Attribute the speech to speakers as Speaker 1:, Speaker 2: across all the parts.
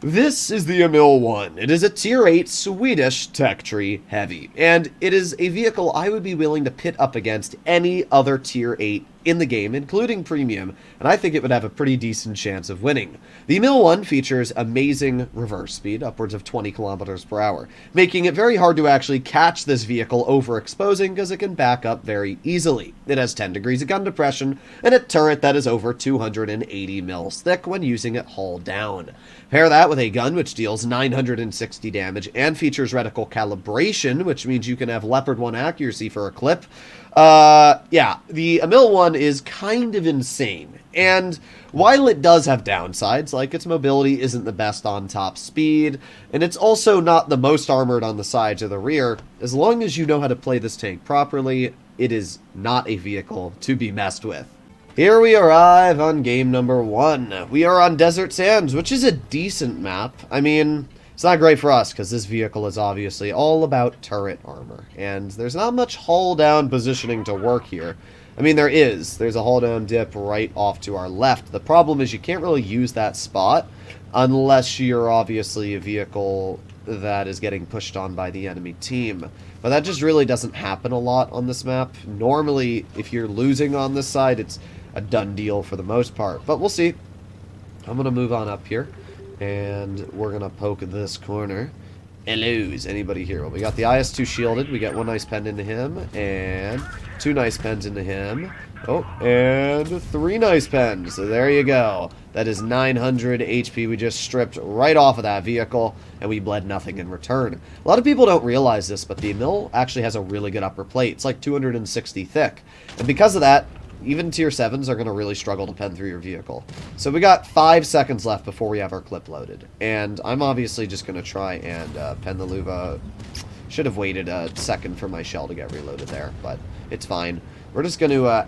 Speaker 1: This is the Emil 1. It is a Tier 8 Swedish tech tree heavy, and it is a vehicle I would be willing to pit up against any other Tier 8 in the game, including Premium, and I think it would have a pretty decent chance of winning. The Emil 1 features amazing reverse speed, upwards of 20 kilometers per hour, making it very hard to actually catch this vehicle overexposing because it can back up very easily. It has 10 degrees of gun depression, and a turret that is over 280 mils thick when using it hull down. Pair that with a gun which deals 960 damage and features reticle calibration, which means you can have Leopard 1 accuracy for a clip. Yeah, the Emil 1 is kind of insane. And while it does have downsides, like its mobility isn't the best on top speed, and it's also not the most armored on the sides or the rear, as long as you know how to play this tank properly, it is not a vehicle to be messed with. Here we arrive on game number 1. We are on Desert Sands, which is a decent map. I mean, it's not great for us, because this vehicle is obviously all about turret armor, and there's not much hull-down positioning to work here. I mean, there's a hull-down dip right off to our left. The problem is you can't really use that spot unless you're obviously a vehicle that is getting pushed on by the enemy team. But that just really doesn't happen a lot on this map. Normally, if you're losing on this side, it's a done deal for the most part. But we'll see. I'm going to move on up here, and we're going to poke this corner. Hello, is anybody here? Well, we got the IS-2 shielded. We got one nice pen into him, and two nice pens into him. Oh, and three nice pens. So there you go. That is 900 HP we just stripped right off of that vehicle, and we bled nothing in return. A lot of people don't realize this, but the Emil actually has a really good upper plate. It's like 260 thick. And because of that, even tier 7s are going to really struggle to pen through your vehicle. So we got 5 seconds left before we have our clip loaded. And I'm obviously just going to try and pen the Luva. Should have waited a second for my shell to get reloaded there, but it's fine. We're just going to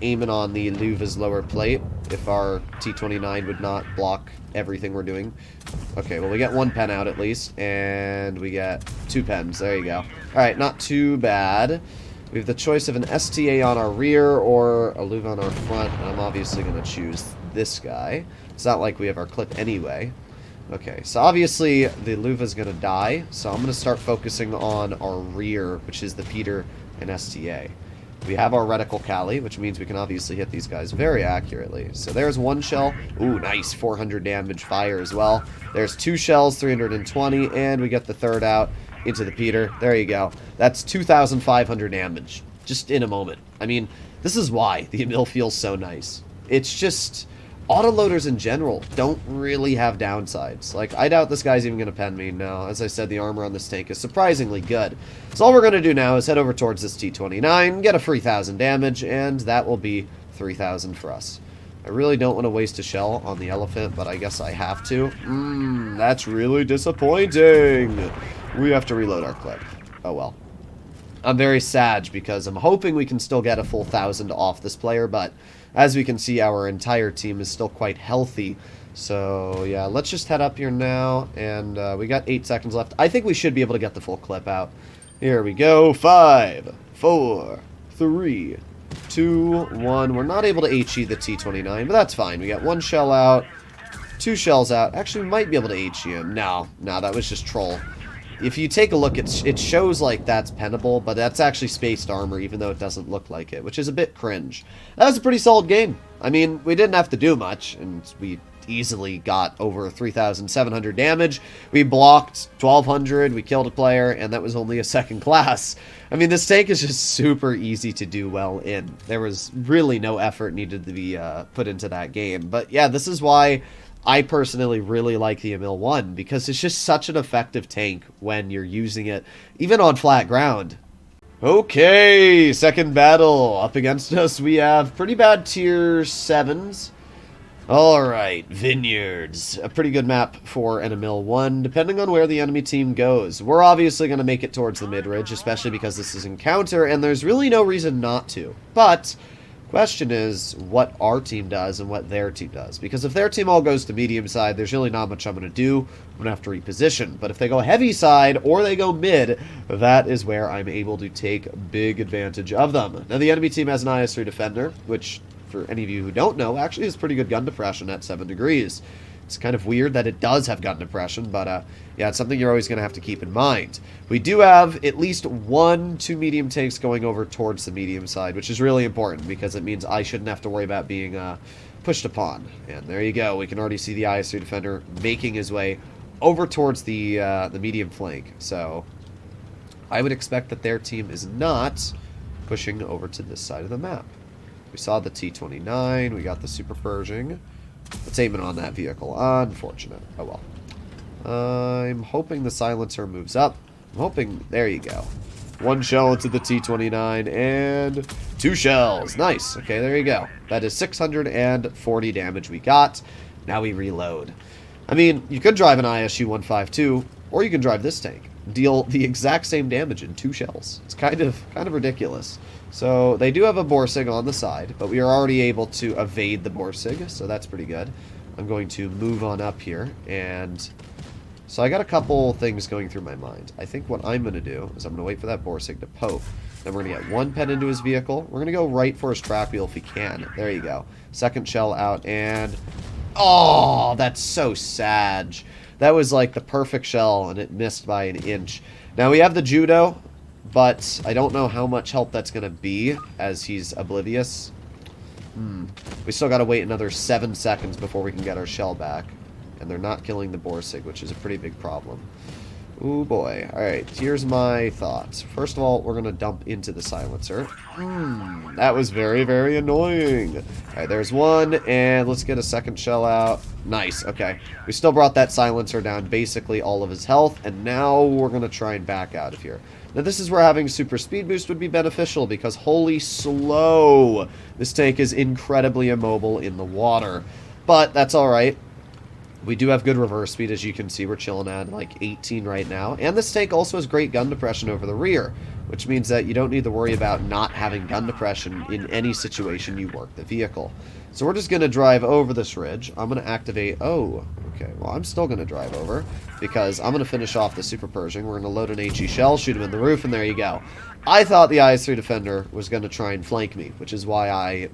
Speaker 1: aim it on the Luva's lower plate if our T-29 would not block everything we're doing. Okay, well, we get one pen out at least, and we get 2 pens. There you go. Alright, not too bad. We have the choice of an STA on our rear or a Luva on our front, and I'm obviously going to choose this guy. It's not like we have our clip anyway. Okay, so obviously the Luva's going to die, so I'm going to start focusing on our rear, which is the Peter and STA. We have our reticle Cali, which means we can obviously hit these guys very accurately. So there's one shell. Ooh, nice, 400 damage fire as well. There's 2 shells, 320, and we get the third out into the Peter. There you go. That's 2,500 damage, just in a moment. I mean, this is why the Emil feels so nice. It's just, autoloaders in general don't really have downsides. Like, I doubt this guy's even going to pen me. No, as I said, the armor on this tank is surprisingly good. So all we're going to do now is head over towards this T-29, get a 3,000 damage, and that will be 3,000 for us. I really don't want to waste a shell on the elephant, but I guess I have to. That's really disappointing. We have to reload our clip. Oh well. I'm very sad because I'm hoping we can still get a full 1,000 off this player, but as we can see, our entire team is still quite healthy. So yeah, let's just head up here now, and we got 8 seconds left. I think we should be able to get the full clip out. Here we go. 5, 4, 3, 2, 1. We're not able to HE the T-29, but that's fine. We got 1 shell out, 2 shells out. Actually, we might be able to HE him. No, that was just troll. If you take a look, it shows like that's pennable, but that's actually spaced armor, even though it doesn't look like it, which is a bit cringe. That was a pretty solid game. I mean, we didn't have to do much, and we easily got over 3,700 damage. We blocked 1,200, we killed a player, and that was only a second class. I mean, this tank is just super easy to do well in. There was really no effort needed to be put into that game. But yeah, this is why I personally really like the Emil 1, because it's just such an effective tank when you're using it, even on flat ground. Okay, second battle. Up against us, we have pretty bad tier 7s. Alright, Vineyards. A pretty good map for an Emil 1, depending on where the enemy team goes. We're obviously going to make it towards the mid-ridge, especially because this is Encounter, and there's really no reason not to. But question is what our team does and what their team does. Because if their team all goes to medium side, there's really not much I'm going to do. I'm going to have to reposition. But if they go heavy side or they go mid, that is where I'm able to take big advantage of them. Now, the enemy team has an IS-3 Defender, which, for any of you who don't know, actually has pretty good gun depression at 7 degrees. It's kind of weird that it does have gun depression, but yeah, it's something you're always going to have to keep in mind. We do have at least 2 medium tanks going over towards the medium side, which is really important because it means I shouldn't have to worry about being pushed upon. And there you go. We can already see the IS-3 defender making his way over towards the medium flank. So I would expect that their team is not pushing over to this side of the map. We saw the T-29. We got the Super Pershing. Let's aim it on that vehicle. Unfortunate. Oh well. I'm hoping the silencer moves up. I'm hoping... There you go. 1 shell into the T-29 and 2 shells. Nice. Okay, there you go. That is 640 damage we got. Now we reload. I mean, you could drive an ISU-152, or you can drive this tank. Deal the exact same damage in 2 shells. It's kind of ridiculous. So they do have a Borsig on the side, but we are already able to evade the Borsig, so that's pretty good. I'm going to move on up here, and so I got a couple things going through my mind. I think what I'm going to do is I'm going to wait for that Borsig to poke. Then we're going to get 1 pen into his vehicle. We're going to go right for his track wheel if we can. There you go. 2nd shell out, and... Oh, that's so sad. That was like the perfect shell, and it missed by an inch. Now we have the Judo, but I don't know how much help that's going to be as he's oblivious. We still got to wait another 7 seconds before we can get our shell back. And they're not killing the Borsig, which is a pretty big problem. Ooh, boy. Alright, here's my thoughts. First of all, we're going to dump into the silencer. That was very, very annoying. Alright, there's 1, and let's get a 2nd shell out. Nice, okay. We still brought that silencer down basically all of his health, and now we're going to try and back out of here. Now, this is where having super speed boost would be beneficial, because holy slow! This tank is incredibly immobile in the water. But that's alright. We do have good reverse speed, as you can see. We're chilling at like 18 right now. And this tank also has great gun depression over the rear, which means that you don't need to worry about not having gun depression in any situation you work the vehicle. So we're just going to drive over this ridge. I'm going to activate... Oh, okay. Well, I'm still going to drive over because I'm going to finish off the Super Pershing. We're going to load an HE shell, shoot him in the roof, and there you go. I thought the IS-3 Defender was going to try and flank me, which is why I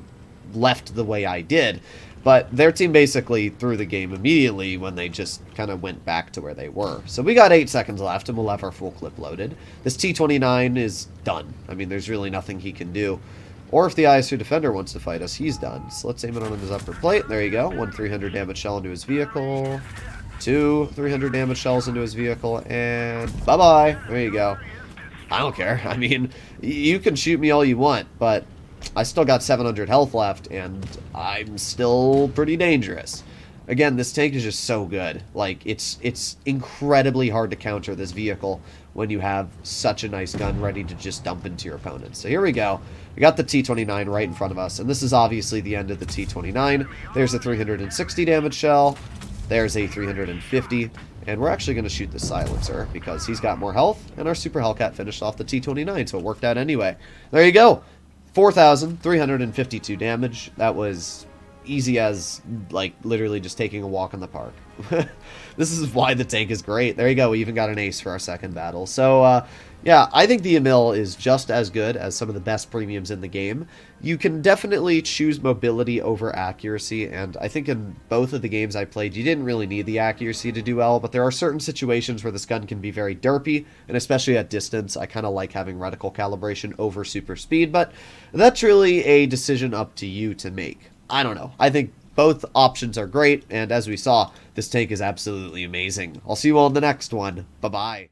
Speaker 1: left the way I did. But their team basically threw the game immediately when they just kind of went back to where they were. So we got 8 seconds left, and we'll have our full clip loaded. This T-29 is done. I mean, there's really nothing he can do. Or if the IS-2 Defender wants to fight us, he's done. So let's aim it on his upper plate. There you go. 1 300 damage shell into his vehicle. 2 300 damage shells into his vehicle. And bye-bye. There you go. I don't care. I mean, you can shoot me all you want, but... I still got 700 health left, and I'm still pretty dangerous. Again, this tank is just so good. Like, it's incredibly hard to counter this vehicle when you have such a nice gun ready to just dump into your opponent. So here we go. We got the T-29 right in front of us, and this is obviously the end of the T-29. There's a 360 damage shell. There's a 350. And we're actually going to shoot the silencer because he's got more health, and our Super Hellcat finished off the T-29, so it worked out anyway. There you go. 4,352 damage. That was easy as, like, literally just taking a walk in the park. This is why the tank is great. There you go. We even got an ace for our second battle. So, yeah, I think the Emil is just as good as some of the best premiums in the game. You can definitely choose mobility over accuracy, and I think in both of the games I played, you didn't really need the accuracy to do well, but there are certain situations where this gun can be very derpy, and especially at distance, I kind of like having reticle calibration over super speed, but that's really a decision up to you to make. I don't know. I think both options are great, and as we saw, this tank is absolutely amazing. I'll see you all in the next one. Bye-bye.